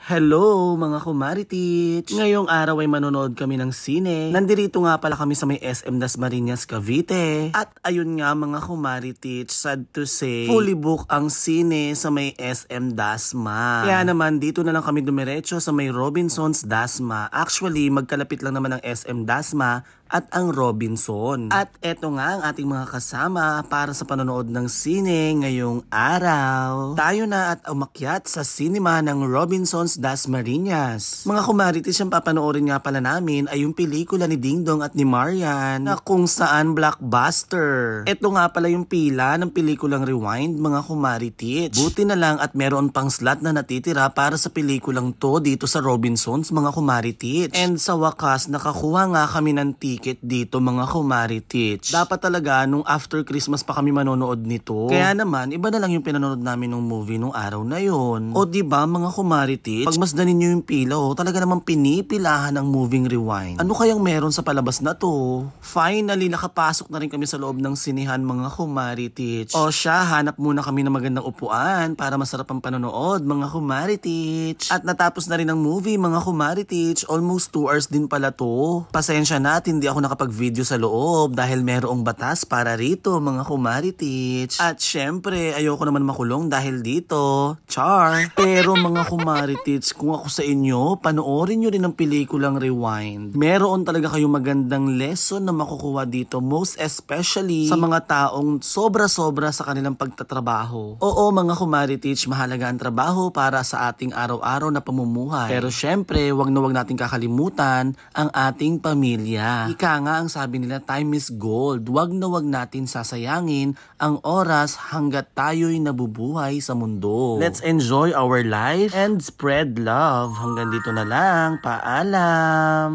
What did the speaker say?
Hello mga kumaritich! Ngayong araw ay manonood kami ng sine. Nandirito nga pala kami sa may SM Dasmariñas, Cavite. At ayun nga mga kumaritich, sad to say, fully book ang sine sa may SM Dasma. Kaya naman dito na lang kami dumiretso sa may Robinsons Dasma. Actually, magkalapit lang naman ang SM Dasma at ang Robinson. At eto nga ang ating mga kasama para sa panonood ng sine ngayong araw. Tayo na at umakyat sa cinema ng Robinsons Dasmariñas. Mga kumaritis, ang papanoorin nga pala namin ay yung pelikula ni Dingdong at ni Marian na kung saan blockbuster. Eto nga pala yung pila ng pelikulang Rewind mga kumaritis. Buti na lang at meron pang slot na natitira para sa pelikulang to dito sa Robinsons mga kumaritis. And sa wakas nakakuha nga kami ng ticket dito mga kumaritich. Dapat talaga nung after Christmas pa kami manonood nito. Kaya naman iba na lang yung pinanonood namin ng movie nung araw na yon. O diba mga kumaritich, pagmasdanin nyo yung pila talaga naman pinipilahan ng moving Rewind. Ano kayang meron sa palabas na to? Finally nakapasok na rin kami sa loob ng sinihan mga kumaritich. O siya, hanap muna kami ng magandang upuan para masarap ang panonood mga kumaritich. At natapos na rin ang movie mga kumaritich. Almost 2 hours din pala to. Pasensya na, hindi ako nakapag-video sa loob dahil merong batas para rito mga kumaritich. At syempre, ayoko naman makulong dahil dito, char. Pero mga kumaritich, kung ako sa inyo, panoorin nyo rin ang pelikulang Rewind. Meron talaga kayong magandang lesson na makukuha dito, most especially sa mga taong sobra-sobra sa kanilang pagtatrabaho. Oo mga kumaritich, mahalaga ang trabaho para sa ating araw-araw na pamumuhay. Pero syempre, wag na wag natin kakalimutan ang ating pamilya. Ika nga ang sabi nila, time is gold. Wag na wag natin sasayangin ang oras hanggat tayo'y nabubuhay sa mundo. Let's enjoy our life and spread love. Hanggang dito na lang. Paalam!